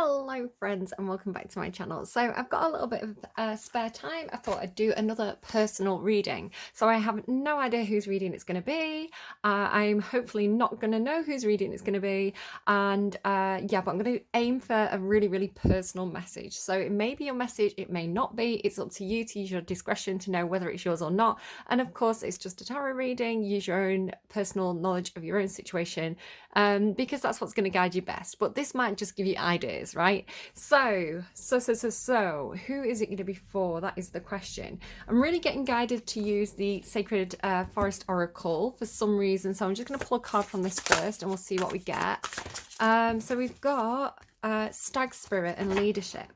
Hello friends and welcome back to my channel. So I've got a little bit of spare time. I thought I'd do another personal reading. So I have no idea whose reading it's going to be. I'm hopefully not going to know whose reading it's going to be. And yeah, but I'm going to aim for a really personal message. So it may be your message, it may not be. It's up to you to use your discretion to know whether it's yours or not. And of course, it's just a tarot reading. Use your own personal knowledge of your own situation because that's what's going to guide you best. But this might just give you ideas. Right? So, who is it going to be for? That is the question. I'm really getting guided to use the Sacred Forest Oracle for some reason. So I'm just going to pull a card from this first and we'll see what we get. So we've got Stag Spirit and Leadership.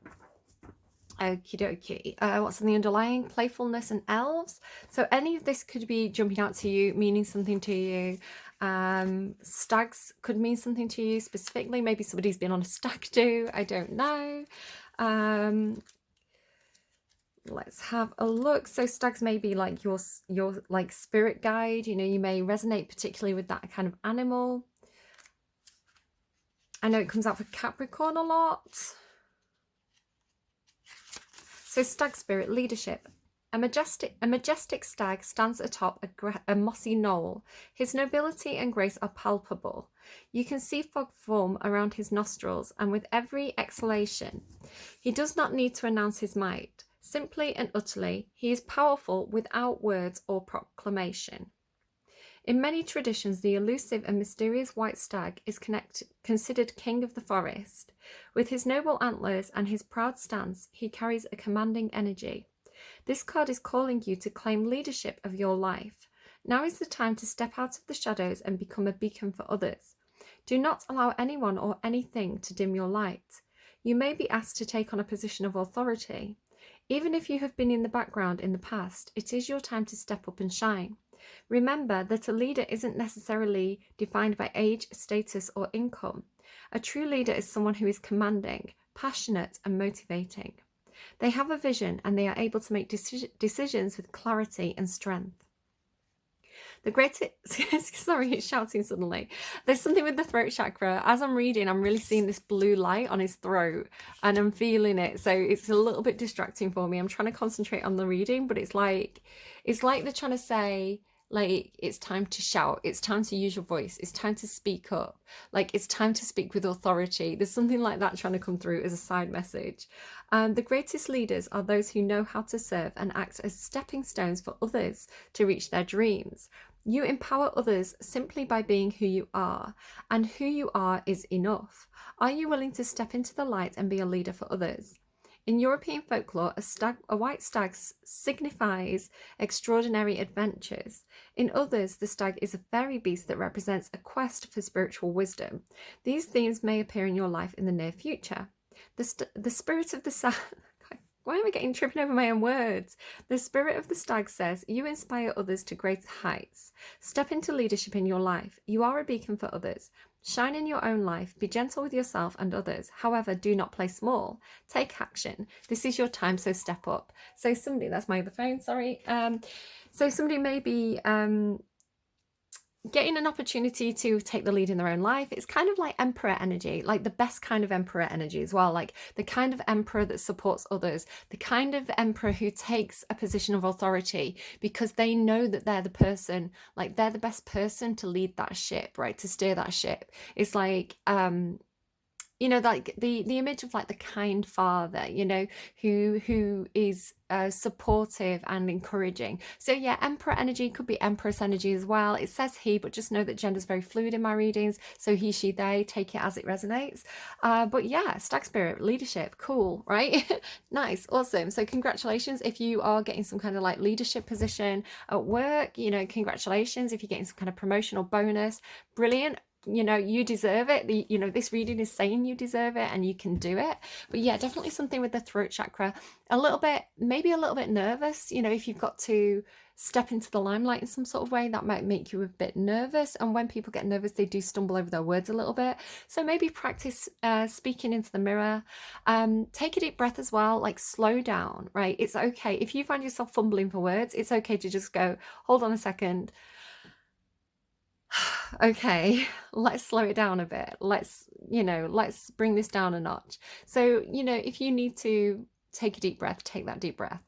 Okie dokie. What's in the underlying? Playfulness and elves. So any of this could be jumping out to you, meaning something to you. Stags could mean something to you specifically. Maybe somebody's been on a stag do. I don't know. Let's have a look. So stags may be like your like spirit guide. You know, you may resonate particularly with that kind of animal. I know it comes out for Capricorn a lot. So stag spirit, leadership. A majestic stag stands atop a mossy knoll. His nobility and grace are palpable. You can see fog form around his nostrils, and with every exhalation, he does not need to announce his might. Simply and utterly, he is powerful without words or proclamation. In many traditions, the elusive and mysterious white stag is considered king of the forest. With his noble antlers and his proud stance, he carries a commanding energy. This card is calling you to claim leadership of your life. Now is the time to step out of the shadows and become a beacon for others. Do not allow anyone or anything to dim your light. You may be asked to take on a position of authority. Even if you have been in the background in the past, it is your time to step up and shine. Remember that a leader isn't necessarily defined by age, status, or income. A true leader is someone who is commanding, passionate, and motivating. They have a vision and they are able to make decisions with clarity and strength. The greatest, sorry, it's shouting suddenly. There's something with the throat chakra. As I'm reading, I'm really seeing this blue light on his throat and I'm feeling it. So it's a little bit distracting for me. I'm trying to concentrate on the reading, but it's like they're trying to say, like, it's time to shout, it's time to use your voice, it's time to speak up, like it's time to speak with authority. There's something like that trying to come through as a side message. The greatest leaders are those who know how to serve and act as stepping stones for others to reach their dreams. You empower others simply by being who you are, and who you are is enough. Are you willing to step into the light and be a leader for others? In European folklore, a white stag signifies extraordinary adventures. In others, the stag is a fairy beast that represents a quest for spiritual wisdom. These themes may appear in your life in the near future. The spirit of the stag... Why am I tripping over my own words? The spirit of the stag says, you inspire others to greater heights. Step into leadership in your life. You are a beacon for others. Shine in your own life. Be gentle with yourself and others. However, do not play small. Take action. This is your time, so step up. So somebody, that's my other phone, sorry. So somebody may be getting an opportunity to take the lead in their own life. It's kind of like emperor energy, like the best kind of emperor energy as well, like the kind of emperor that supports others, the kind of emperor who takes a position of authority because they know that they're the person, like they're the best person to lead that ship, right, to steer that ship. It's like you know, like the image of like the kind father, you know, who is supportive and encouraging. So yeah, emperor energy could be empress energy as well. It says he, but just know that gender is very fluid in my readings. So he, she, they, take it as it resonates. But yeah, stag spirit, leadership, cool, right? Nice, awesome. So congratulations if you are getting some kind of like leadership position at work, you know, congratulations if you're getting some kind of promotion or bonus, brilliant. You know, you deserve it. You know, this reading is saying you deserve it and you can do it. But yeah, definitely something with the throat chakra. A little bit, maybe a little bit nervous, you know, if you've got to step into the limelight in some sort of way, that might make you a bit nervous. And when people get nervous, they do stumble over their words a little bit. So maybe practice speaking into the mirror. Take a deep breath as well, like slow down, right? It's okay. If you find yourself fumbling for words, it's okay to just go, hold on a second. Okay, let's slow it down a bit. Let's bring this down a notch. So, if you need to take a deep breath, take that deep breath.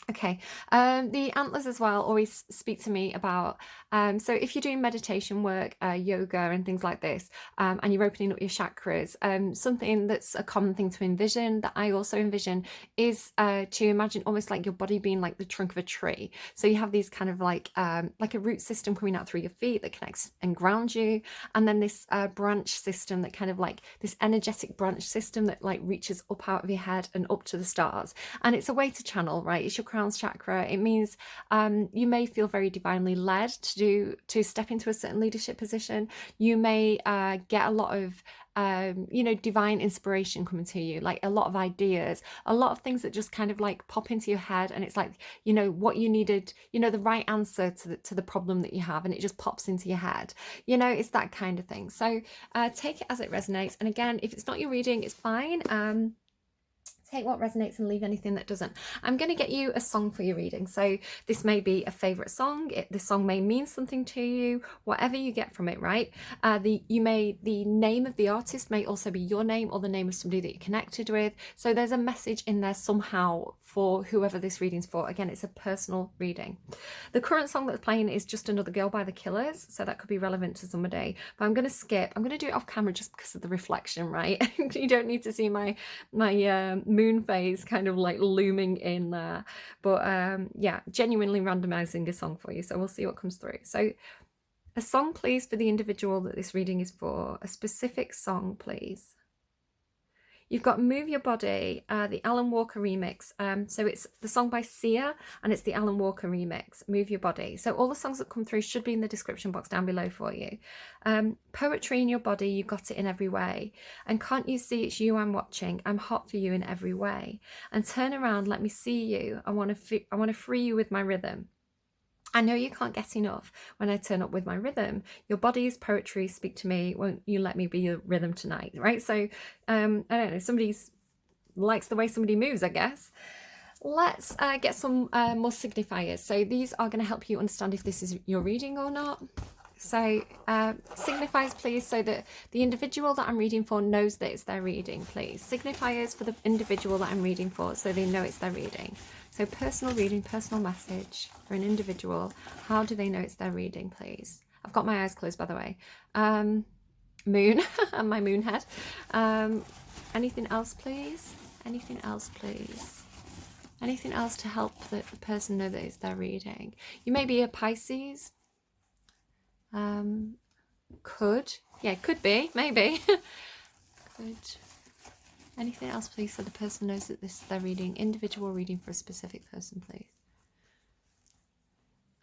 Okay, the antlers as well always speak to me about, so if you're doing meditation work, yoga and things like this, and you're opening up your chakras, something that's a common thing to envision, that I also envision, is to imagine almost like your body being like the trunk of a tree. So you have these kind of like a root system coming out through your feet that connects and grounds you, and then this branch system that kind of like this energetic branch system that like reaches up out of your head and up to the stars. And it's a way to channel, right? It's your crown's chakra. It means you may feel very divinely led to step into a certain leadership position. You may get a lot of divine inspiration coming to you, like a lot of ideas, a lot of things that just kind of like pop into your head, and it's like what you needed, the right answer to the problem that you have, and it just pops into your head. It's that kind of thing. So take it as it resonates, and again, if it's not your reading, it's fine. Take what resonates and leave anything that doesn't. I'm going to get you a song for your reading. So this may be a favorite song. The song may mean something to you, whatever you get from it, right? The name of the artist may also be your name or the name of somebody that you're connected with. So there's a message in there somehow for whoever this reading's for. Again, it's a personal reading. The current song that's playing is Just Another Girl by The Killers. So that could be relevant to somebody. But I'm going to skip. I'm going to do it off camera just because of the reflection, right? You don't need to see my moon phase kind of like looming in there, but yeah, genuinely randomizing a song for you, so we'll see what comes through. So a song please for the individual that this reading is for. A specific song please. You've got Move Your Body, the Alan Walker remix. So it's the song by Sia, and it's the Alan Walker remix, Move Your Body. So all the songs that come through should be in the description box down below for you. Poetry in Your Body, You Got It in Every Way. And Can't You See It's You I'm Watching? I'm Hot for You in Every Way. And Turn Around, Let Me See You. I want to free you with my rhythm. I know you can't get enough when I turn up with my rhythm. Your body's poetry, speak to me. Won't you let me be your rhythm tonight? Right? So, I don't know. Somebody likes the way somebody moves, I guess. Let's get some more signifiers. So these are going to help you understand if this is your reading or not. So signifiers please, so that the individual that I'm reading for knows that it's their reading, please. Signifiers for the individual that I'm reading for, so they know it's their reading. So personal reading, personal message for an individual. How do they know it's their reading, please? I've got my eyes closed, by the way. Moon and my moon head. Anything else, please? Anything else, please? Anything else to help the person know that it's their reading? You may be a Pisces. Could be, maybe. Could. Anything else, please, so the person knows that this is their reading. Individual reading for a specific person, please.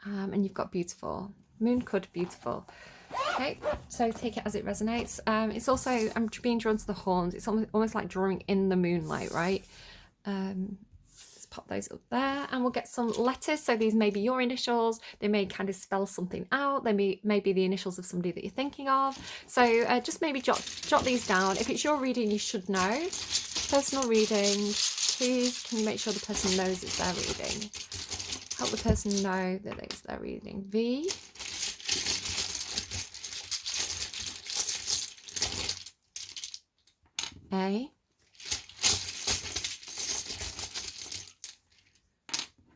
And you've got beautiful. Moon, could, beautiful. Okay, so take it as it resonates. It's also, I'm being drawn to the horns. It's almost like drawing in the moonlight, right? Let's pop those up there, and we'll get some letters. So these may be your initials. They may kind of spell something out. They may be the initials of somebody that you're thinking of. So just maybe jot these down. If it's your reading, you should know. Personal reading, please, can you make sure the person knows it's their reading? Help the person know that it's their reading. V. A.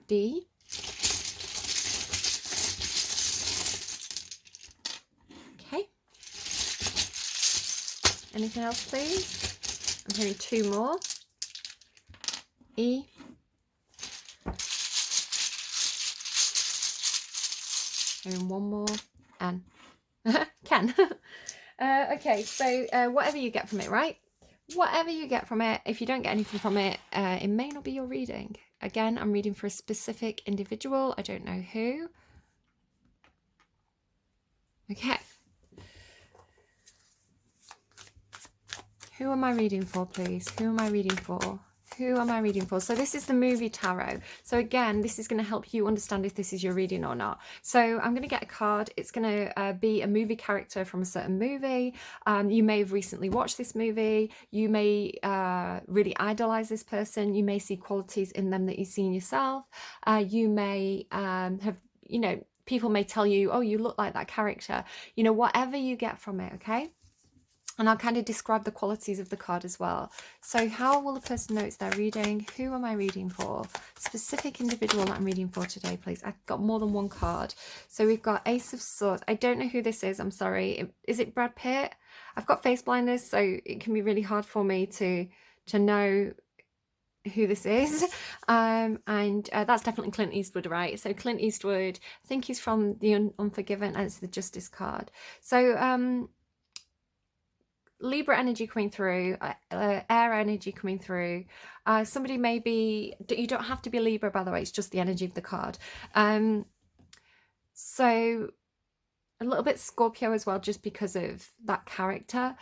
D. Okay. Anything else, please? I'm hearing two more. E. Hearing one more. N. Ken. Okay, so whatever you get from it, right? Whatever you get from it, if you don't get anything from it, it may not be your reading. Again, I'm reading for a specific individual. I don't know who. Okay. Who am I reading for, please? Who am I reading for? Who am I reading for? So this is the movie tarot. So again, this is going to help you understand if this is your reading or not. So I'm going to get a card. It's going to be a movie character from a certain movie. You may have recently watched this movie. You may really idolize this person. You may see qualities in them that you see in yourself. You may have, people may tell you, oh, you look like that character, you know, whatever you get from it, okay? And I'll kind of describe the qualities of the card as well. So how will the person know it's their reading? Who am I reading for? Specific individual that I'm reading for today, please. I've got more than one card. So we've got Ace of Swords. I don't know who this is. I'm sorry. Is it Brad Pitt? I've got face blindness, so it can be really hard for me to know who this is. And that's definitely Clint Eastwood, right? So Clint Eastwood, I think he's from the Unforgiven, and it's the Justice card. So Libra energy coming through, air energy coming through. Somebody maybe, you don't have to be Libra, by the way, it's just the energy of the card. So a little bit Scorpio as well, just because of that character.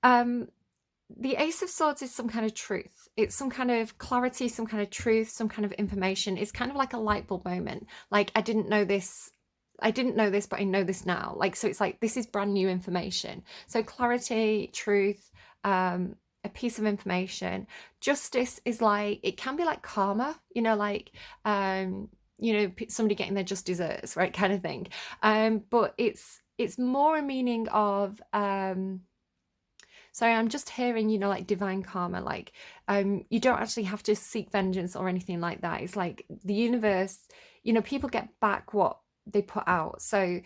The Ace of Swords is some kind of truth. It's some kind of clarity, some kind of truth, some kind of information. It's kind of like a light bulb moment. Like, I didn't know this, but I know this now. Like, so it's like, this is brand new information. So clarity, truth, a piece of information. Justice is like, it can be like karma, you know, like, you know, somebody getting their just desserts, right, kind of thing. But it's more a meaning of, sorry, I'm just hearing, you know, like divine karma, like, you don't actually have to seek vengeance or anything like that. It's like the universe, you know, people get back what they put out. So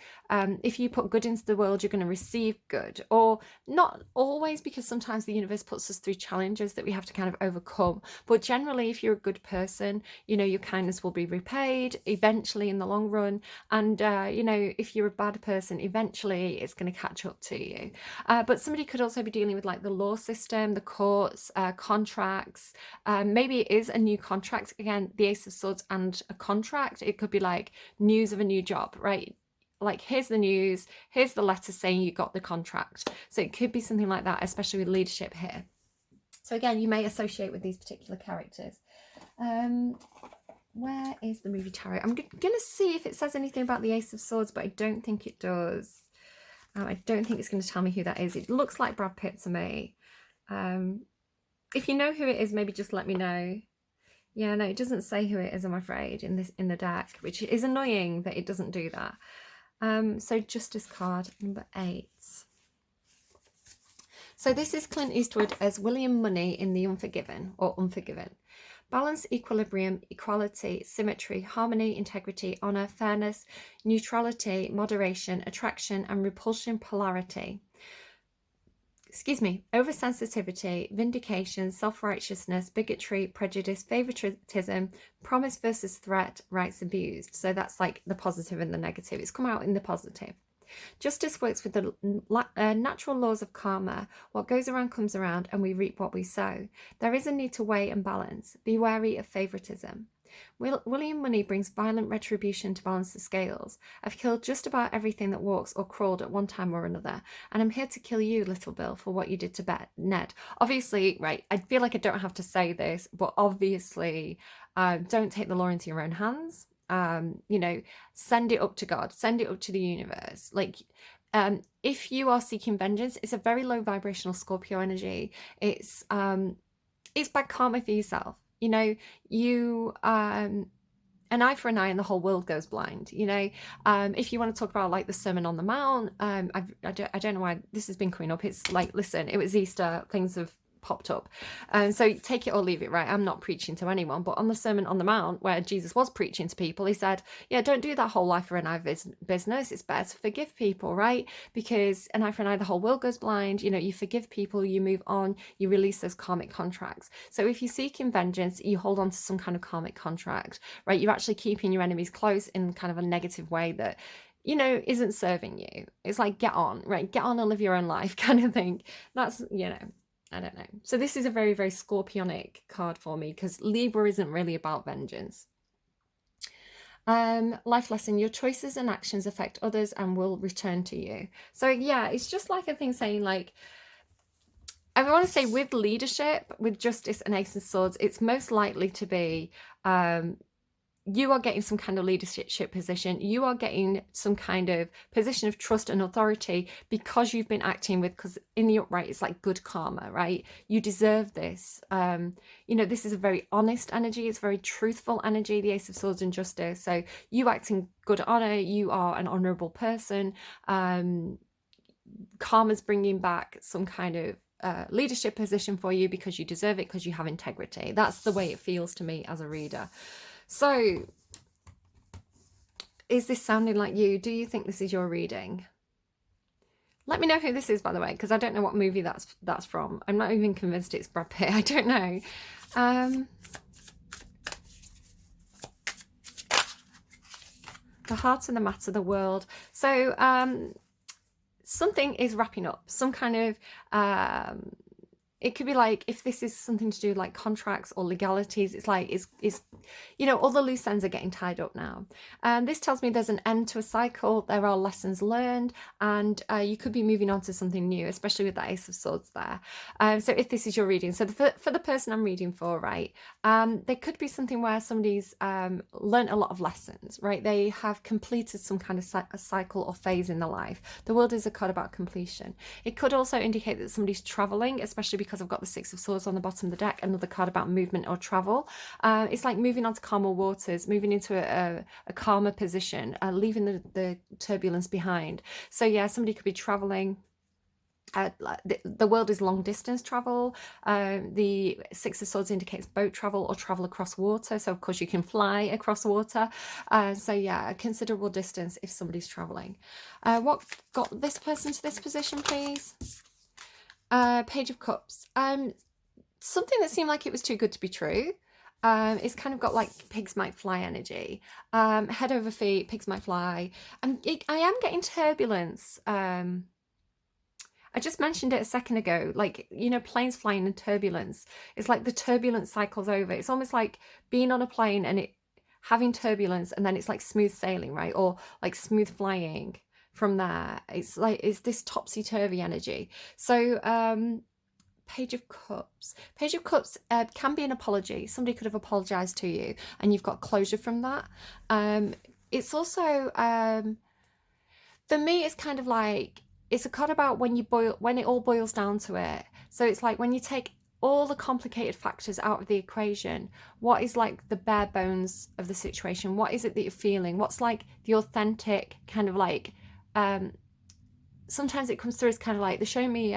if you put good into the world, you're going to receive good, or not always, because sometimes the universe puts us through challenges that we have to kind of overcome. But generally, if you're a good person, you know, your kindness will be repaid eventually in the long run. And, you know, if you're a bad person, eventually it's going to catch up to you. But somebody could also be dealing with like the law system, the courts, contracts. Maybe it is a new contract. Again, the Ace of Swords and a contract. It could be like news of a new job, right? Like, here's the news, here's the letter saying you got the contract. So it could be something like that, especially with leadership here. So again, you may associate with these particular characters. Where is the movie tarot? I'm gonna see if it says anything about the Ace of Swords, but I don't think it does. I don't think it's going to tell me who that is. It looks like Brad Pitt to me. If you know who it is, maybe just let me know. Yeah, no, it doesn't say who it is, I'm afraid, in the deck, which is annoying that it doesn't do that. So Justice card number 8. So this is Clint Eastwood as William Money in The Unforgiven, or Unforgiven. Balance, equilibrium, equality, symmetry, harmony, integrity, honor, fairness, neutrality, moderation, attraction, and repulsion polarity. Oversensitivity, vindication, self-righteousness, bigotry, prejudice, favoritism, promise versus threat, rights abused. So that's like the positive and the negative. It's come out in the positive. Justice works with the natural laws of karma. What goes around comes around, and we reap what we sow. There is a need to weigh and balance. Be wary of favoritism. William Money brings violent retribution to balance the scales. I've killed just about everything that walks or crawled at one time or another, and I'm here to kill you, little Bill, for what you did to Ned. Obviously, right, I feel like I don't have to say this, but obviously, don't take the law into your own hands. You know, send it up to God, send it up to the universe. Like, if you are seeking vengeance, it's a very low vibrational Scorpio energy. It's bad karma for yourself. You know, you an eye for an eye and the whole world goes blind. You know, if you want to talk about like the Sermon on the Mount, I don't know why this has been coming up. It's like, listen, it was Easter, things have popped up, so take it or leave it, right? I'm not preaching to anyone, but on the Sermon on the Mount, where Jesus was preaching to people, he said, yeah, don't do that whole eye for an eye business. It's better to forgive people, right? Because an eye for an eye, the whole world goes blind. You know, you forgive people, you move on, you release those karmic contracts. So if you're seeking vengeance, you hold on to some kind of karmic contract, right? You're actually keeping your enemies close in kind of a negative way that, you know, isn't serving you. It's like, get on, right? Get on and live your own life kind of thing. That's, you know, I don't know. So this is a very, very scorpionic card for me, because Libra isn't really about vengeance. Life lesson: your choices and actions affect others and will return to you. So yeah, it's just like a thing saying, like, I want to say with leadership, with Justice and Ace of Swords, it's most likely to be you are getting some kind of leadership position. You are getting some kind of position of trust and authority because you've been acting with, because in the upright, it's like good karma, right? You deserve this. You know, this is a very honest energy. It's very truthful energy, the Ace of Swords and Justice. So you act in good honor. You are an honorable person. Karma's bringing back some kind of leadership position for you because you deserve it, because you have integrity. That's the way it feels to me as a reader. So, is this sounding like you? Do you think this is your reading? Let me know who this is, by the way, because I don't know what movie that's from. I'm not even convinced it's Brad Pitt. I don't know. The heart and the matter, the world. So, something is wrapping up. Some kind of it could be like, if this is something to do like contracts or legalities, it's like, it's you know, all the loose ends are getting tied up now. This tells me there's an end to a cycle. There are lessons learned, and you could be moving on to something new, especially with that Ace of Swords there. So if this is your reading, so for the person I'm reading for, right, there could be something where somebody's learned a lot of lessons, right? They have completed some kind of a cycle or phase in their life. The world is a card about completion. It could also indicate that somebody's traveling, especially because I've got the Six of Swords on the bottom of the deck, another card about movement or travel. It's like moving on to calmer waters, moving into a calmer position, leaving the turbulence behind. So yeah, somebody could be traveling. The world is long distance travel. The Six of Swords indicates boat travel or travel across water. So of course you can fly across water. So yeah, a considerable distance if somebody's traveling. What got this person to this position, please? Page of Cups. Something that seemed like it was too good to be true. It's kind of got like pigs might fly energy. Head over feet, pigs might fly. I am getting turbulence. I just mentioned it a second ago, like, you know, planes flying in turbulence. It's like the turbulence cycles over. It's almost like being on a plane and it having turbulence, and then it's like smooth sailing, right? Or like smooth flying from there. It's like, it's this topsy-turvy energy. So Page of Cups. Page of Cups can be an apology. Somebody could have apologized to you and you've got closure from that. It's also, for me, it's kind of like, it's a card about when it all boils down to it. So it's like when you take all the complicated factors out of the equation, what is like the bare bones of the situation? What is it that you're feeling? What's like the authentic kind of like, sometimes it comes through as kind of like, they show me,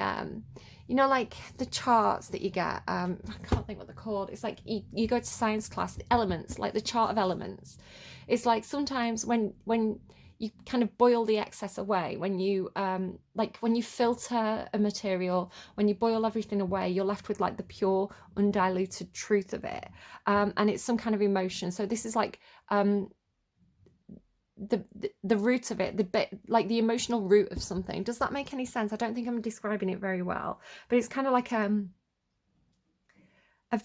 you know, like the charts that you get, I can't think what they're called. It's like you go to science class, the elements, like the chart of elements. It's like sometimes when you kind of boil the excess away, when you like when you filter a material, when you boil everything away, you're left with like the pure undiluted truth of it, and it's some kind of emotion. So this is like the root of it, the bit, like the emotional root of something. Does that make any sense? I don't think I'm describing it very well, but it's kind of like a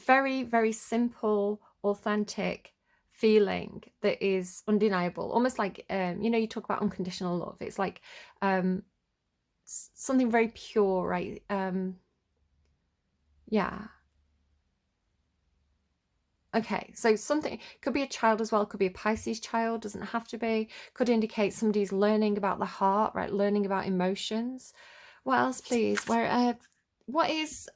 very, very simple, authentic feeling that is undeniable, almost like you know, you talk about unconditional love. It's like something very pure, right? Yeah. Okay, so something could be a child as well, could be a Pisces child, doesn't have to be, could indicate somebody's learning about the heart, right? Learning about emotions. What else, please? What is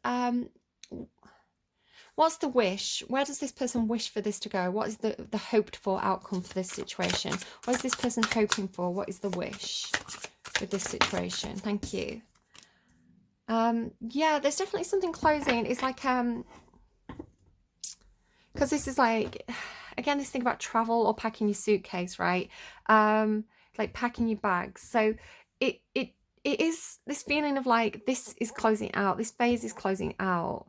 what's the wish? Where does this person wish for this to go? What is the hoped for outcome for this situation? What is this person hoping for? What is the wish with this situation? Thank you. Yeah, there's definitely something closing. It's like because this is like, again, this thing about travel or packing your suitcase, right? Like packing your bags. So it is this feeling of like, this is closing out, this phase is closing out.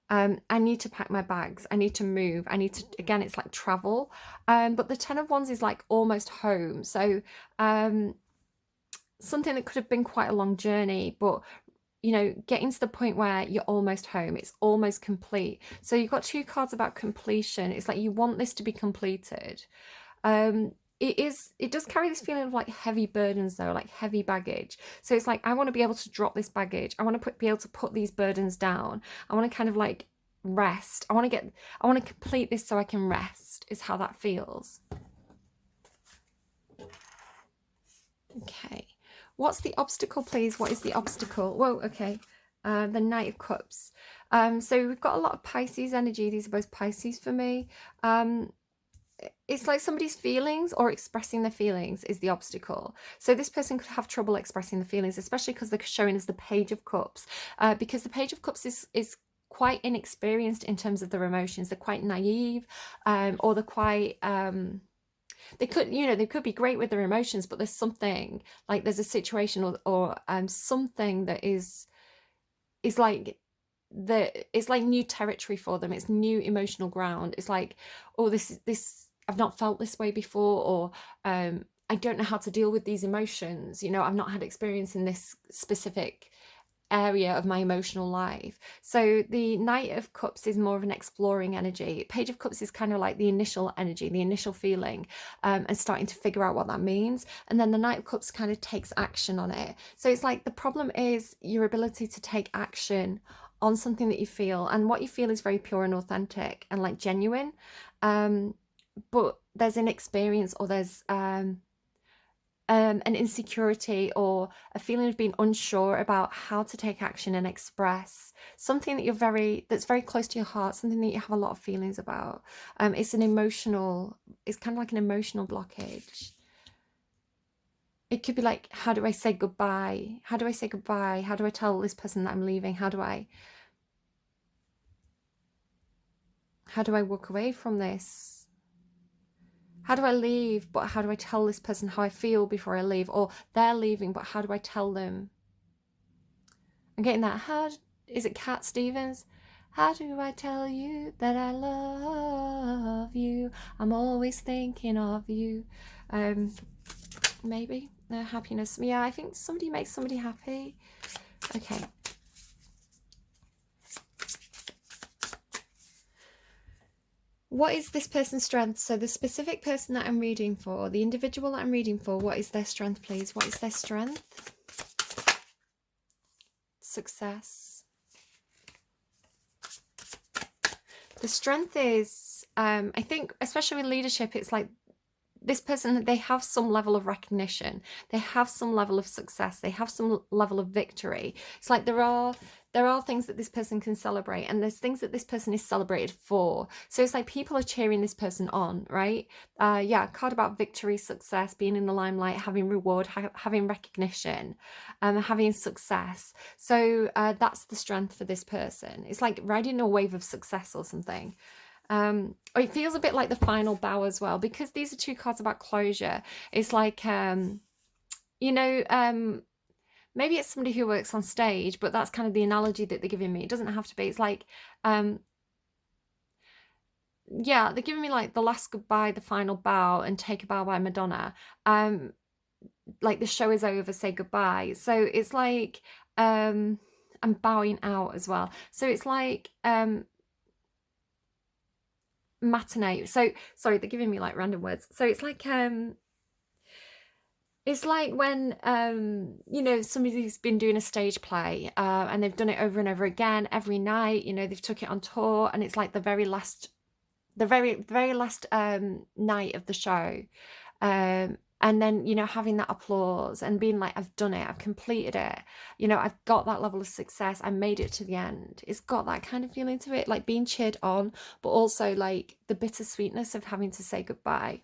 I need to pack my bags, I need to move, I need to, again, it's like travel. But the Ten of Wands is like almost home. So something that could have been quite a long journey, but you know, getting to the point where you're almost home, it's almost complete. So you've got two cards about completion. It's like you want this to be completed. It does carry this feeling of like heavy burdens though, like heavy baggage. So it's like, I want to be able to drop this baggage. I want to be able to put these burdens down. I want to kind of like rest. I want to complete this so I can rest, is how that feels. Okay. What's the obstacle, please? What is the obstacle? Whoa, okay. The Knight of Cups. So we've got a lot of Pisces energy. These are both Pisces for me. It's like somebody's feelings or expressing their feelings is the obstacle. So this person could have trouble expressing the feelings, especially because they're showing us the Page of Cups. Because the Page of Cups is quite inexperienced in terms of their emotions. They're quite naive, or they're quite they could be great with their emotions, but there's something, like there's a situation or something that is like it's like new territory for them. It's new emotional ground. It's like, oh, this I've not felt this way before, or I don't know how to deal with these emotions. I've not had experience in this specific area of my emotional life. So the Knight of Cups is more of an exploring energy. Page of Cups is kind of like the initial energy, the initial feeling, and starting to figure out what that means. And then the Knight of Cups kind of takes action on it. So it's like the problem is your ability to take action on something that you feel, and what you feel is very pure and authentic and like genuine, but there's inexperience, or there's an insecurity or a feeling of being unsure about how to take action and express something that that's very close to your heart, something that you have a lot of feelings about. It's kind of like an emotional blockage. It could be like, how do I say goodbye? How do I say goodbye? How do I tell this person that I'm leaving? How do I walk away from this? How do I leave, but how do I tell this person how I feel before I leave? Or they're leaving, but how do I tell them? I'm getting that. Is it Cat Stevens? How do I tell you that I love you? I'm always thinking of you. Maybe happiness. Yeah, I think somebody makes somebody happy. Okay. What is this person's strength? So the specific person that I'm reading for, the individual that I'm reading for, what is their strength, please? What is their strength? Success. The strength is, I think, especially with leadership, it's like this person, they have some level of recognition. They have some level of success. They have some level of victory. It's like there are things that this person can celebrate, and there's things that this person is celebrated for. So it's like people are cheering this person on, right? Yeah, card about victory, success, being in the limelight, having reward, having recognition, having success. So that's the strength for this person. It's like riding a wave of success or something. It feels a bit like the final bow as well, because these are two cards about closure. It's like, maybe it's somebody who works on stage, but that's kind of the analogy that they're giving me. It doesn't have to be. It's like, yeah, they're giving me like the last goodbye, the final bow, and Take a Bow by Madonna. Like the show is over, say goodbye. So it's like, I'm bowing out as well. So it's like, matinee. So sorry, they're giving me like random words. So it's like when somebody's been doing a stage play, and they've done it over and over again every night. They've took it on tour, and it's like the very last night of the show, and then having that applause and being like, I've done it, I've completed it, I've got that level of success, I made it to the end. It's got that kind of feeling to it, like being cheered on, but also like the bittersweetness of having to say goodbye.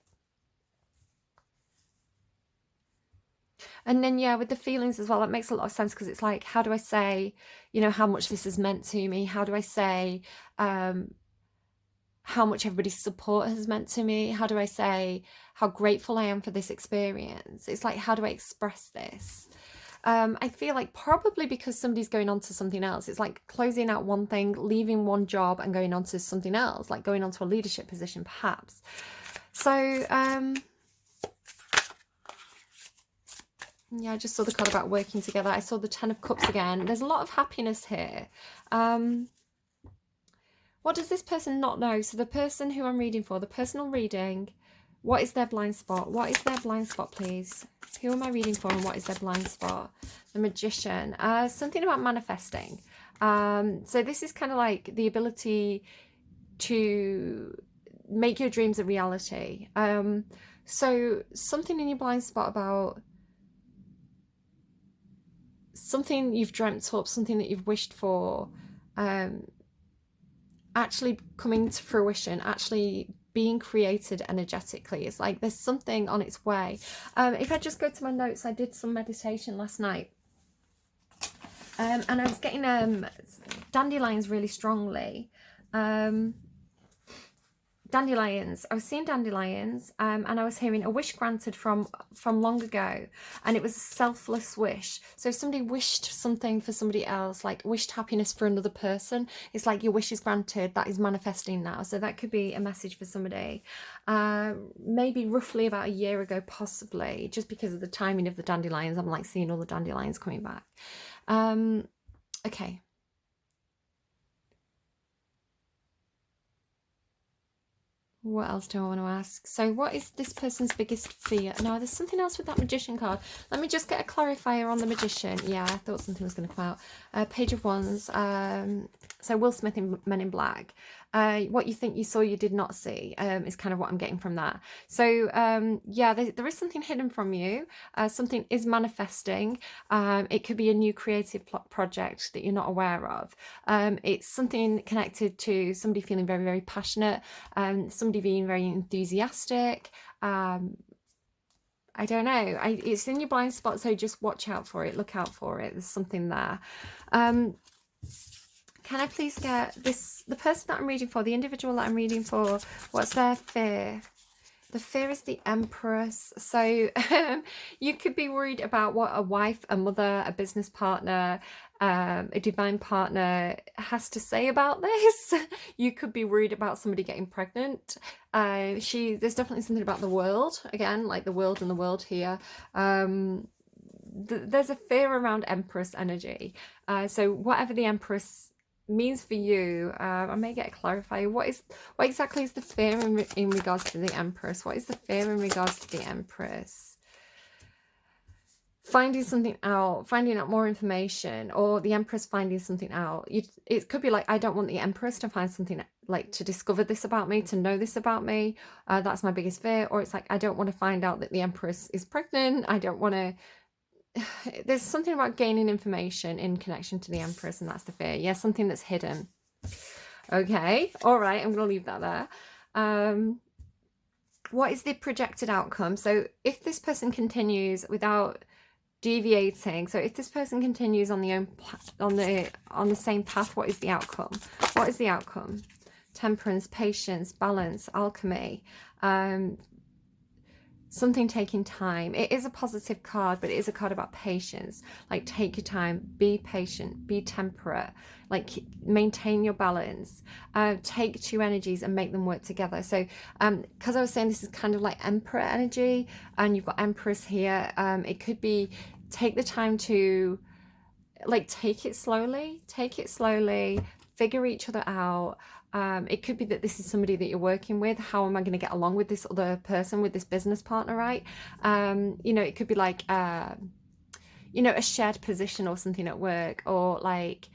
And then, yeah, with the feelings as well, that makes a lot of sense, because it's like, how do I say, how much this has meant to me? How do I say how much everybody's support has meant to me? How do I say how grateful I am for this experience? It's like, how do I express this? I feel like probably because somebody's going on to something else. It's like closing out one thing, leaving one job and going on to something else, like going on to a leadership position, perhaps. So, yeah, I just saw the card about working together. I saw the Ten of Cups again. There's a lot of happiness here. What does this person not know? So the person who I'm reading for, the personal reading, what is their blind spot? What is their blind spot, please? Who am I reading for, and what is their blind spot? The Magician. Something about manifesting. So this is kind of like the ability to make your dreams a reality. So something in your blind spot about something you've dreamt up, something that you've wished for, actually coming to fruition, actually being created energetically. It's like there's something on its way. If I just go to my notes, I did some meditation last night. And I was getting dandelions really strongly. Dandelions. I was seeing dandelions, and I was hearing a wish granted from long ago, and it was a selfless wish. So if somebody wished something for somebody else, like wished happiness for another person, it's like your wish is granted. That is manifesting now. So that could be a message for somebody. Maybe roughly about a year ago, possibly, just because of the timing of the dandelions. I'm like seeing all the dandelions coming back. Okay. What else do I want to ask? So what is this person's biggest fear? No, there's something else with that magician card. Let me just get a clarifier on the magician. Yeah, I thought something was going to come out. Page of Wands. So Will Smith in Men in Black. What you think you saw, you did not see, is kind of what I'm getting from that. So yeah, there is something hidden from you. Something is manifesting. It could be a new creative project that you're not aware of. It's something connected to somebody feeling very, very passionate, somebody being very enthusiastic. I don't know. It's in your blind spot, so just watch out for it. Look out for it. There's something there. Can I please get the person that I'm reading for, the individual that I'm reading for, what's their fear? The fear is the Empress. So you could be worried about what a wife, a mother, a business partner, a divine partner has to say about this. You could be worried about somebody getting pregnant. There's definitely something about the world, again, like the world and the world here. There's a fear around Empress energy. So whatever the Empress means for you, I may get a clarifier. What exactly is the fear in regards to the Empress? What is the fear in regards to the Empress? Finding something out, finding out more information, or the Empress finding something out. It could be like, I don't want the Empress to find something, like to discover this about me, to know this about me. That's my biggest fear. Or it's like, I don't want to find out that the Empress is pregnant. I don't want to. There's something about gaining information in connection to the Empress, and that's the fear. Yeah, something that's hidden. Okay, all right, I'm going to leave that there. What is the projected outcome? So if this person continues without deviating, so if this person continues on the same path, what is the outcome? What is the outcome? Temperance, patience, balance, alchemy. Something taking time. It is a positive card, but it is a card about patience. Like, take your time, be patient, be temperate, like maintain your balance. Take two energies and make them work together. So because I was saying this is kind of like Emperor energy, and you've got Empress here, it could be take the time to like take it slowly, figure each other out. It could be that this is somebody that you're working with. How am I going to get along with this other person, with this business partner, right? You know, it could be like, you know, a shared position or something at work, or like,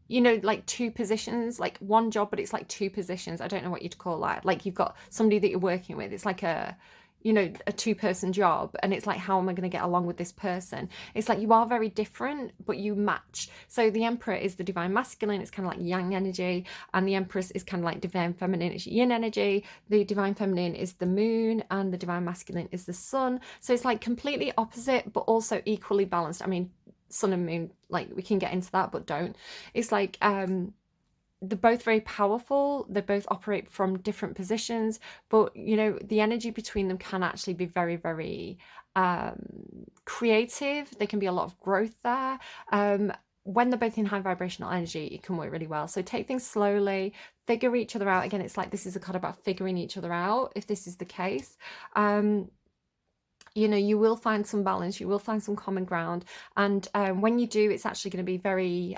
you know, like two positions, like one job, but it's like two positions. I don't know what you'd call that. Like, you've got somebody that you're working with. It's like a, you know, a two-person job, and it's like, how am I going to get along with this person? It's like you are very different, but you match. So the Emperor is the divine masculine, it's kind of like yang energy, and the Empress is kind of like divine feminine, it's yin energy. The divine feminine is the moon, and the divine masculine is the sun. So it's like completely opposite, but also equally balanced. I mean, sun and moon, like we can get into that, but don't. It's like they're both very powerful, they both operate from different positions, but you know, the energy between them can actually be very, very creative. There can be a lot of growth there. When they're both in high vibrational energy, it can work really well. So take things slowly, figure each other out. Again, it's like, this is a card about figuring each other out, if this is the case. You know, you will find some balance, you will find some common ground, and when you do, it's actually going to be very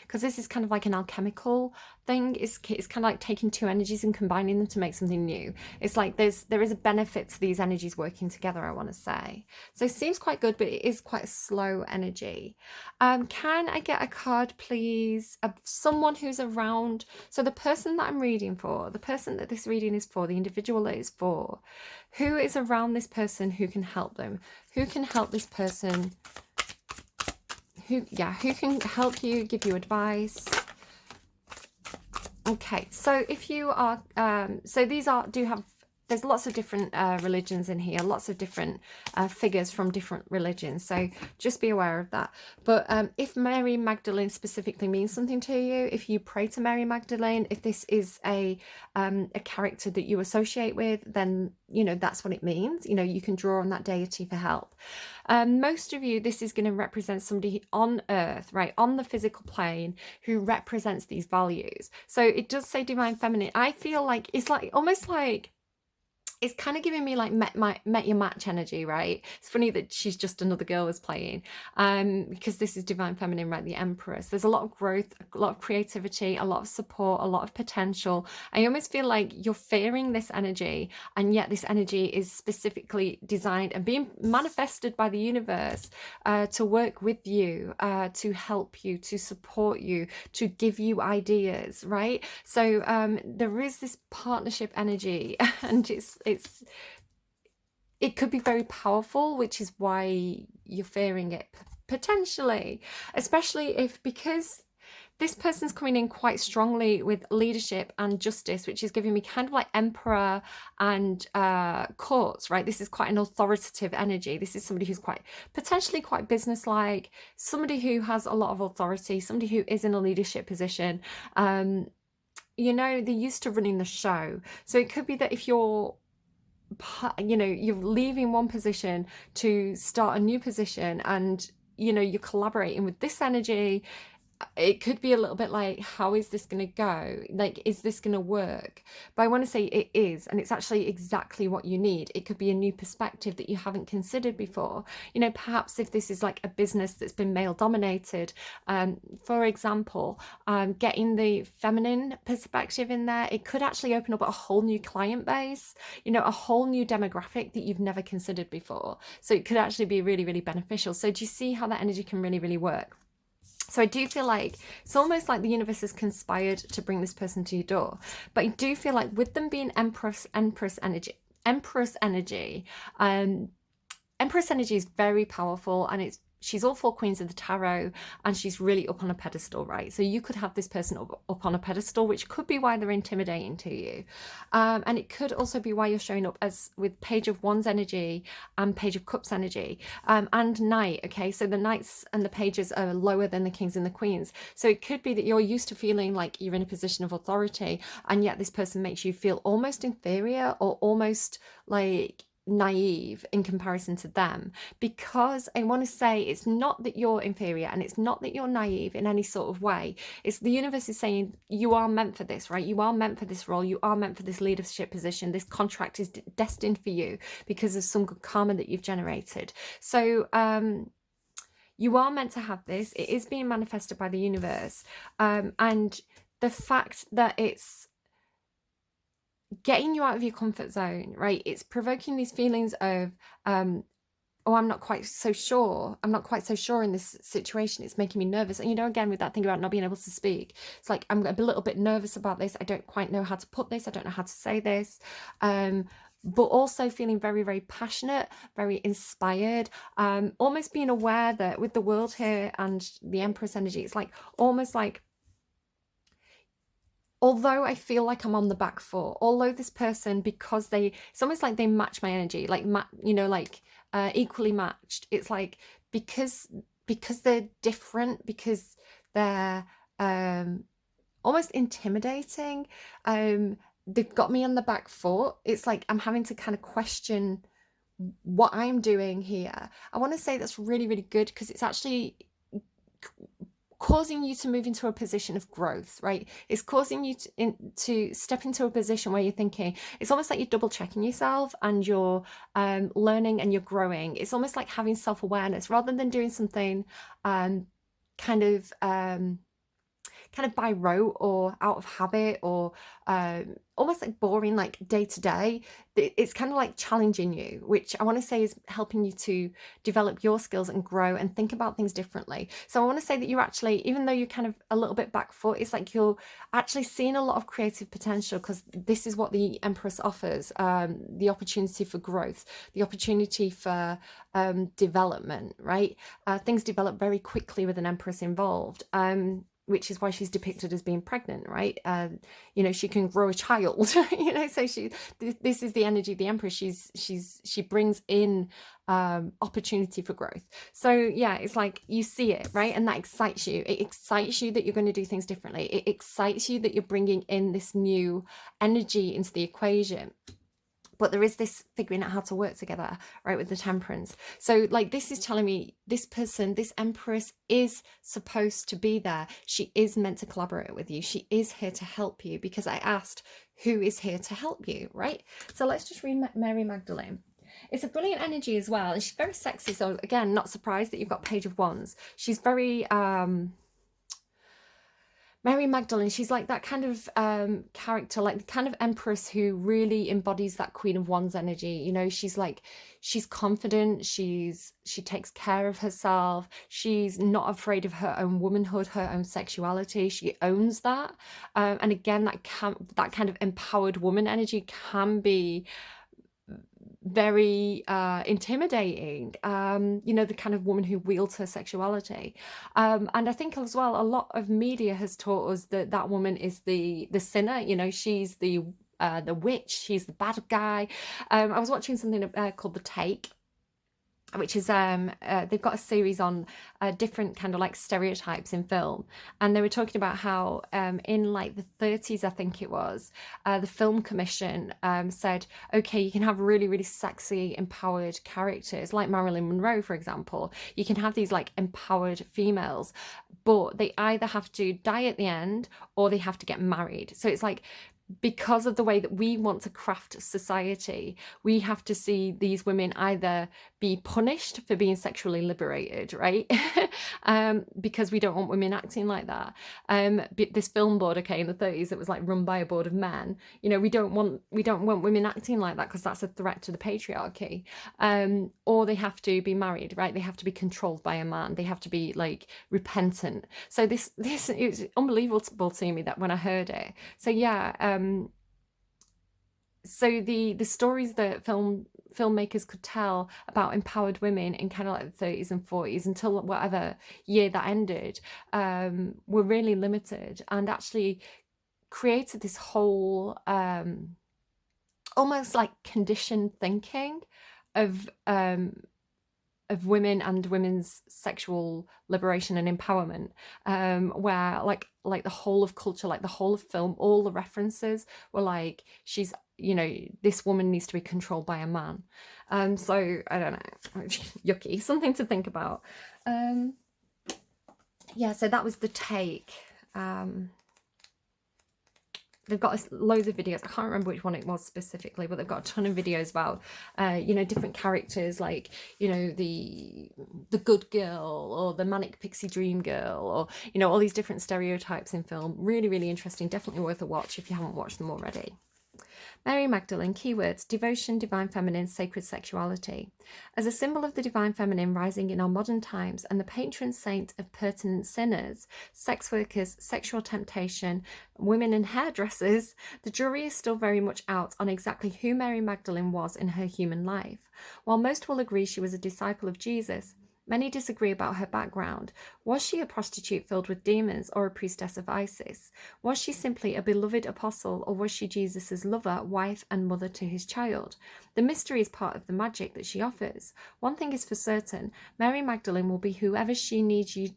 because this is kind of like an alchemical thing. It's kind of like taking two energies and combining them to make something new. It's like there is a benefit to these energies working together, I want to say. So it seems quite good, but it is quite a slow energy. Can I get a card, please, of someone who's around? So the person that I'm reading for, the person that this reading is for, the individual that it's for, who is around this person who can help them? Who can help this person? Who can help you, give you advice? Okay, so if you are, so these do have, there's lots of different religions in here, lots of different figures from different religions, so just be aware of that. But if Mary Magdalene specifically means something to you, if you pray to Mary Magdalene, if this is a character that you associate with, then, you know, that's what it means. You know, you can draw on that deity for help. Most of you, this is going to represent somebody on earth, right, on the physical plane, who represents these values. So it does say divine feminine. I feel like it's like almost like, it's kind of giving me like met your match energy, right? It's funny that she's just another girl was playing, because this is divine feminine, right? The Empress. There's a lot of growth, a lot of creativity, a lot of support, a lot of potential. I almost feel like you're fearing this energy, and yet this energy is specifically designed and being manifested by the universe to work with you, to help you, to support you, to give you ideas, right? So there is this partnership energy, and it could be very powerful, which is why you're fearing it potentially, especially if, because this person's coming in quite strongly with leadership and justice, which is giving me kind of like emperor and courts, right? This is quite an authoritative energy. This is somebody who's quite potentially quite businesslike, somebody who has a lot of authority, somebody who is in a leadership position. You know, they're used to running the show. So it could be that if you're, you know, you're leaving one position to start a new position, and, you know, you're collaborating with this energy, it could be a little bit like, how is this going to go? Like, is this going to work? But I want to say it is, and it's actually exactly what you need. It could be a new perspective that you haven't considered before. You know, perhaps if this is like a business that's been male dominated, for example, getting the feminine perspective in there, it could actually open up a whole new client base, you know, a whole new demographic that you've never considered before. So it could actually be really, really beneficial. So do you see how that energy can really, really work? So I do feel like it's almost like the universe has conspired to bring this person to your door. But I do feel like with them being Empress energy, Empress energy is very powerful, and she's all four queens of the tarot, and she's really up on a pedestal, right? So you could have this person up on a pedestal, which could be why they're intimidating to you. And it could also be why you're showing up as with Page of Wands energy and Page of Cups energy, and Knight, okay? So the Knights and the Pages are lower than the Kings and the Queens. So it could be that you're used to feeling like you're in a position of authority, and yet this person makes you feel almost inferior or almost like naive in comparison to them. Because I want to say, it's not that you're inferior, and it's not that you're naive in any sort of way. It's the universe is saying you are meant for this, right? You are meant for this role, you are meant for this leadership position. This contract is destined for you because of some good karma that you've generated. So you are meant to have this. It is being manifested by the universe, and the fact that it's getting you out of your comfort zone, right? It's provoking these feelings of, oh, I'm not quite so sure. I'm not quite so sure in this situation. It's making me nervous. And, you know, again, with that thing about not being able to speak, it's like, I'm a little bit nervous about this. I don't quite know how to put this. I don't know how to say this. But also feeling very, very passionate, very inspired, almost being aware that with the world here and the Empress energy, it's like almost like, although I feel like I'm on the back foot, although this person, because it's almost like they match my energy, like, you know, like equally matched. It's like, because they're different, because they're almost intimidating, they've got me on the back foot. It's like I'm having to kind of question what I'm doing here. I want to say that's really, really good, because it's actually causing you to move into a position of growth, right? It's causing you to step into a position where you're thinking, it's almost like you're double checking yourself, and you're learning and you're growing. It's almost like having self-awareness rather than doing something kind of kind of by rote or out of habit, or almost like boring, like day to day. It's kind of like challenging you, which I want to say is helping you to develop your skills and grow and think about things differently. So I want to say that you're actually, even though you're kind of a little bit back foot, it's like you're actually seeing a lot of creative potential, because this is what the Empress offers, the opportunity for growth, the opportunity for development, right? Things develop very quickly with an Empress involved. Which is why she's depicted as being pregnant, right? You know, she can grow a child, you know, so this is the energy of the Empress. She brings in opportunity for growth. So yeah, it's like you see it, right? And that excites you. It excites you that you're going to do things differently. It excites you that you're bringing in this new energy into the equation. But there is this figuring out how to work together, right, with the Temperance. So like, this is telling me this person, this Empress, is supposed to be there. She is meant to collaborate with you. She is here to help you, because I asked who is here to help you, right? So let's just read Mary Magdalene. It's a brilliant energy as well, and she's very sexy. So again, not surprised that you've got Page of Wands. She's very Mary Magdalene, she's like that kind of character, like the kind of Empress who really embodies that Queen of Wands energy. You know, she's confident, she takes care of herself, she's not afraid of her own womanhood, her own sexuality. She owns that. And again, that kind of empowered woman energy can be very intimidating, you know, the kind of woman who wields her sexuality. And I think as well, a lot of media has taught us that that woman is the sinner. You know, she's the witch, she's the bad guy. I was watching something called The Take, which is they've got a series on different kind of like stereotypes in film, and they were talking about how in like the 30s, I think it was, the film commission said, okay, you can have really, really sexy empowered characters like Marilyn Monroe, for example. You can have these like empowered females, but they either have to die at the end or they have to get married. So it's like, because of the way that we want to craft society, we have to see these women either be punished for being sexually liberated, right? Because we don't want women acting like that. This film board, okay, in the 30s, it was like run by a board of men. You know, we don't want women acting like that, because that's a threat to the patriarchy. Or they have to be married, right? They have to be controlled by a man. They have to be like repentant. So this it was unbelievable to me that when I heard it. So yeah. So the stories that filmmakers could tell about empowered women in kind of like the 30s and 40s until whatever year that ended were really limited, and actually created this whole almost like conditioned thinking of women and women's sexual liberation and empowerment, where like the whole of culture, like the whole of film, all the references were like, she's, you know, this woman needs to be controlled by a man. So I don't know, yucky, something to think about. Yeah, so that was The Take. They've got loads of videos. I can't remember which one it was specifically, but they've got a ton of videos about, you know, different characters, like, you know, the good girl or the manic pixie dream girl, or, you know, all these different stereotypes in film. Really, really interesting. Definitely worth a watch if you haven't watched them already. Mary Magdalene, keywords: devotion, divine feminine, sacred sexuality. As a symbol of the divine feminine rising in our modern times and the patron saint of pertinent sinners, sex workers, sexual temptation, women and hairdressers, the jury is still very much out on exactly who Mary Magdalene was in her human life. While most will agree she was a disciple of Jesus, many disagree about her background. Was she a prostitute filled with demons or a priestess of Isis? Was she simply a beloved apostle, or was she Jesus' lover, wife, and mother to his child? The mystery is part of the magic that she offers. One thing is for certain: Mary Magdalene will be whoever she needs you.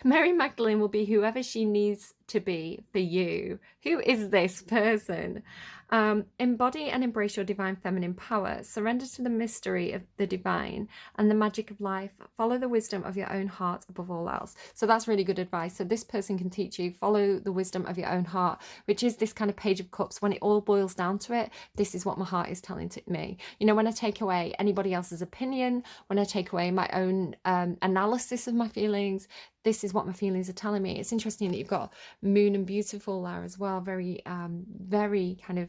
Mary Magdalene will be whoever she needs to be for you. Who is this person? Embody and embrace your divine feminine power. Surrender to the mystery of the divine and the magic of life. Follow the wisdom of your own heart above all else. else. So that's really good advice. So this person can teach you, follow the wisdom of your own heart, which is this kind of Page of Cups. When it all boils down to it, this is what my heart is telling to me. You know, when I take away anybody else's opinion, when I take away my own analysis of my feelings, this is what my feelings are telling me. It's interesting that you've got Moon and Beautiful there as well. Very, very kind of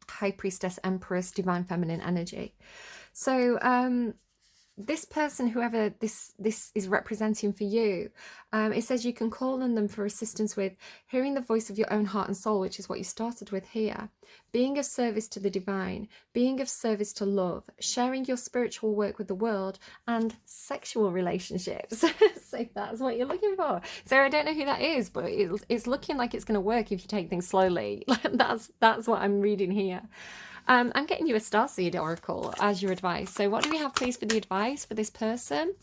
High Priestess, Empress, Divine Feminine energy. So this person, whoever this is representing for you, it says you can call on them for assistance with hearing the voice of your own heart and soul, which is what you started with here, being of service to the divine, being of service to love, sharing your spiritual work with the world, and sexual relationships. So that's what you're looking for. So I don't know who that is, but it's looking like it's going to work if you take things slowly. That's what I'm reading here. I'm getting you a starseed oracle as your advice. So what do we have, please, for the advice for this person?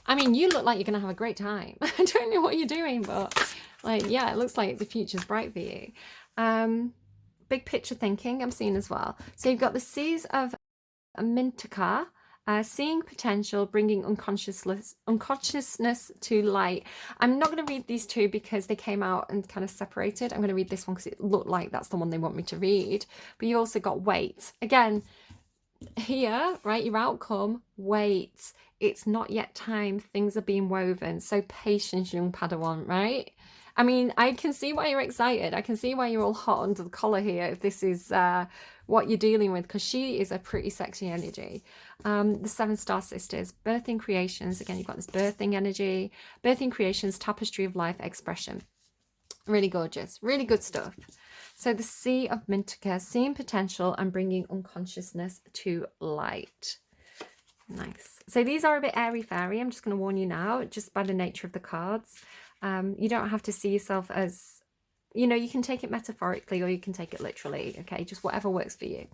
I mean, you look like you're going to have a great time. I don't know what you're doing, but like, yeah, it looks like the future's bright for you. Big picture thinking I'm seeing as well. So you've got the Seas of Mintica, seeing potential, bringing unconsciousness to light. I'm not going to read these two because they came out and kind of separated. I'm going to read this one because it looked like that's the one they want me to read. But you also got wait. Again, here, right, your outcome, wait. It's not yet time. Things are being woven. So patience, young Padawan, right? I mean, I can see why you're excited. I can see why you're all hot under the collar here if this is what you're dealing with, because she is a pretty sexy energy. The 7 Star Sisters, birthing creations. Again, you've got this birthing energy. Birthing creations, tapestry of life expression. Really gorgeous. Really good stuff. So the Sea of Mintica, seeing potential and bringing unconsciousness to light. Nice. So these are a bit airy-fairy. I'm just going to warn you now, just by the nature of the cards. You don't have to see yourself as, you know, you can take it metaphorically or you can take it literally, okay? Just whatever works for you.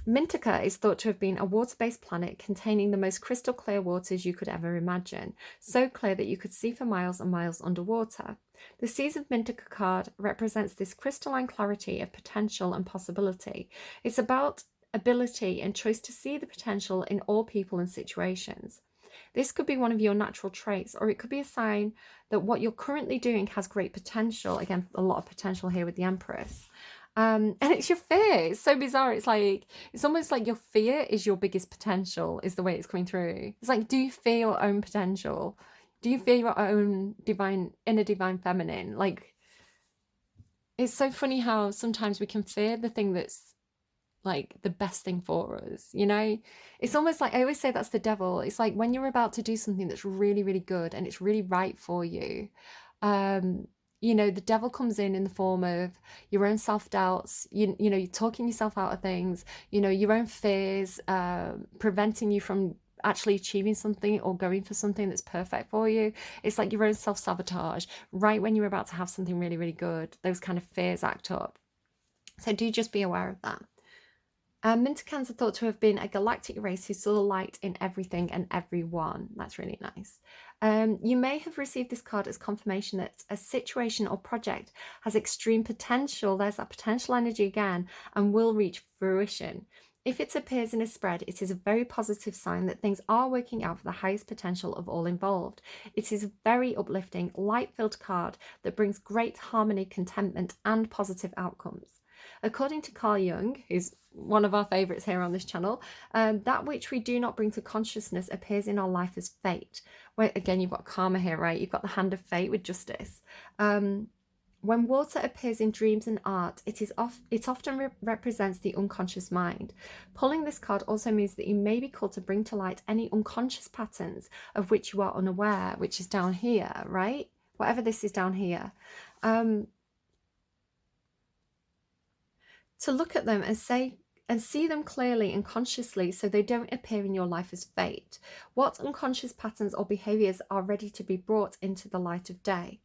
Mintica is thought to have been a water-based planet containing the most crystal clear waters you could ever imagine, so clear that you could see for miles and miles underwater. The Seas of Mintica card represents this crystalline clarity of potential and possibility. It's about ability and choice to see the potential in all people and situations. This could be one of your natural traits, or it could be a sign that what you're currently doing has great potential. Again, a lot of potential here with the Empress. And it's your fear. It's so bizarre. It's like, it's almost like your fear is your biggest potential, is the way it's coming through. It's like, do you fear your own potential? Do you fear your own inner divine feminine? Like, it's so funny how sometimes we can fear the thing that's like the best thing for us, you know? It's almost like, I always say that's the devil. It's like when you're about to do something that's really, really good and it's really right for you, you know, the devil comes in the form of your own self-doubts, you know, you're talking yourself out of things, you know, your own fears, preventing you from actually achieving something or going for something that's perfect for you. It's like your own self-sabotage. Right when you're about to have something really, really good, those kind of fears act up. So do just be aware of that. Minticans are thought to have been a galactic race who saw the light in everything and everyone. That's really nice. You may have received this card as confirmation that a situation or project has extreme potential. There's that potential energy again, and will reach fruition. If it appears in a spread, it is a very positive sign that things are working out for the highest potential of all involved. It is a very uplifting, light-filled card that brings great harmony, contentment, and positive outcomes. According to Carl Jung, who's one of our favourites here on this channel, that which we do not bring to consciousness appears in our life as fate. Where, again, you've got karma here, right? You've got the hand of fate with justice. When water appears in dreams and art, it often represents the unconscious mind. Pulling this card also means that you may be called to bring to light any unconscious patterns of which you are unaware, which is down here, right? Whatever this is down here. To look at them and see them clearly and consciously so they don't appear in your life as fate. What unconscious patterns or behaviours are ready to be brought into the light of day?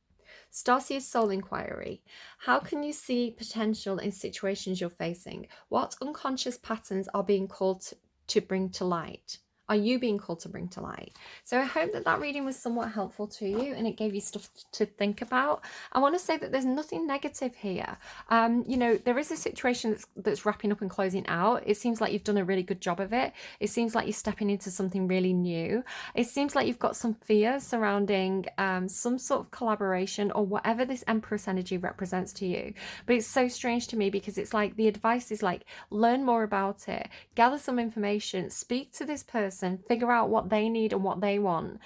Starseed Soul Inquiry. How can you see potential in situations you're facing? What unconscious patterns are being called to bring to light? are you being called to bring to light? So I hope that that reading was somewhat helpful to you and it gave you stuff to think about. I want to say that there's nothing negative here. You know, there is a situation that's wrapping up and closing out. It seems like you've done a really good job of it. It seems like you're stepping into something really new. It seems like you've got some fears surrounding some sort of collaboration or whatever this Empress energy represents to you. But it's so strange to me because it's like the advice is like, learn more about it, gather some information, speak to this person, figure out what they need and what they want.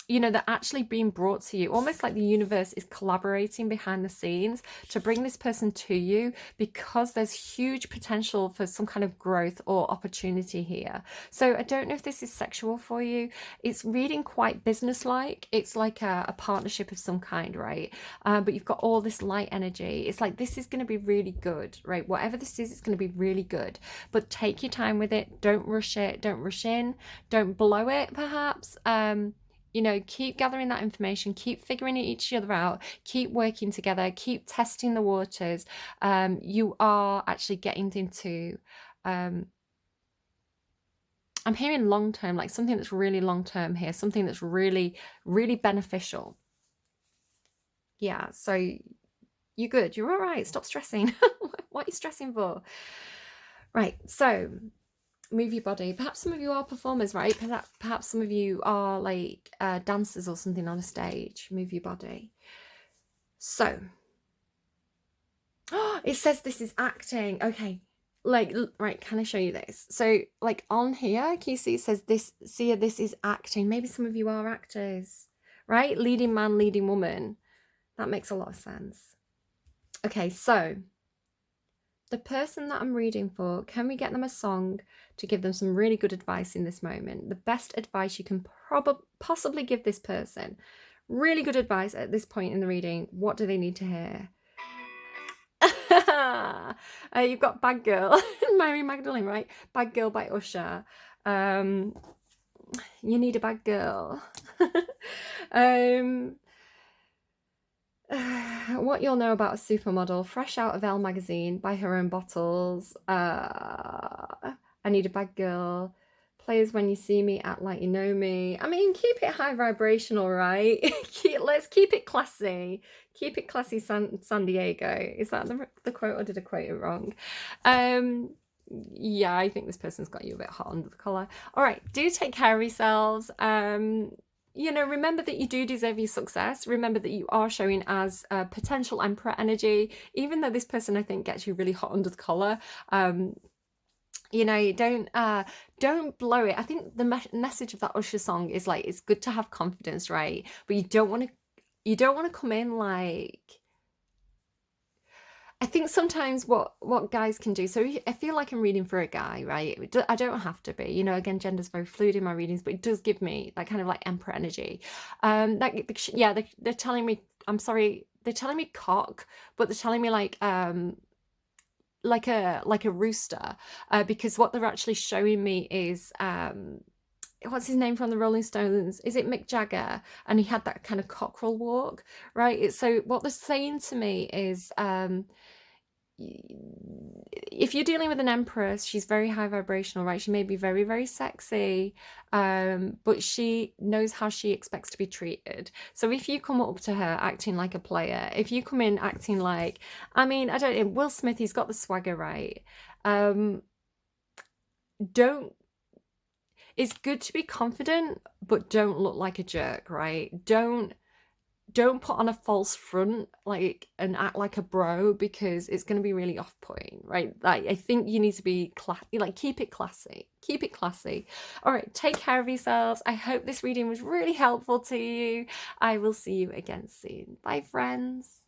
You know, they're actually being brought to you, almost like the universe is collaborating behind the scenes to bring this person to you because there's huge potential for some kind of growth or opportunity here. So I don't know if this is sexual for you. It's reading quite business-like. It's like a partnership of some kind, right? But you've got all this light energy. It's like, this is going to be really good, right? Whatever this is, it's going to be really good. But take your time with it. Don't rush it. Don't rush in. Don't blow it, perhaps. You know, keep gathering that information, keep figuring each other out, keep working together, keep testing the waters. You are actually getting into, I'm hearing long term, like something that's really long term here, something that's really, really beneficial. Yeah, so you're good, you're all right, stop stressing. What are you stressing for? Right, so move your body. Perhaps some of you are performers, right? Perhaps some of you are like dancers or something on a stage. Move your body. So it says this is acting. Okay, like, right, can I show you this? So like on here, can you see it says this, see, this is acting. Maybe some of you are actors, right? Leading man, leading woman. That makes a lot of sense. Okay, so the person that I'm reading for, can we get them a song to give them some really good advice in this moment? The best advice you can possibly give this person. Really good advice at this point in the reading. What do they need to hear? You've got Bad Girl, Mary Magdalene, right? Bad Girl by Usher. You need a bad girl. What you'll know about a supermodel, fresh out of Elle magazine, buy her own bottles. I need a bad girl. Players when you see me, act like you know me. I mean, keep it high vibrational, right? Let's keep it classy. Keep it classy, San Diego. Is that the quote, or did I quote it wrong? Yeah, I think this person's got you a bit hot under the collar. All right, do take care of yourselves. You know, remember that you do deserve your success. Remember that you are showing as a potential emperor energy, even though this person, I think, gets you really hot under the collar. You know, don't blow it. I think the message of that Usher song is like, it's good to have confidence, right? But you don't want to come in like, I think sometimes what guys can do, so I feel like I'm reading for a guy, right? I don't have to be, you know, again, gender's very fluid in my readings, but it does give me that kind of like emperor energy. Yeah, they're telling me, I'm sorry, they're telling me cock, but they're telling me like a rooster, because what they're actually showing me is what's his name from the Rolling Stones? Is it Mick Jagger? And he had that kind of cockerel walk, right? So what they're saying to me is, if you're dealing with an empress, she's very high vibrational, right? She may be very, very sexy, but she knows how she expects to be treated. So if you come up to her acting like a player, if you come in acting like, I mean, I don't know, Will Smith, he's got the swagger, right? It's good to be confident, but don't look like a jerk, right? Don't put on a false front like and act like a bro, because it's going to be really off-putting, right? Like, I think you need to be like, keep it classy. All right, take care of yourselves. I hope this reading was really helpful to you. I will see you again soon. Bye, friends.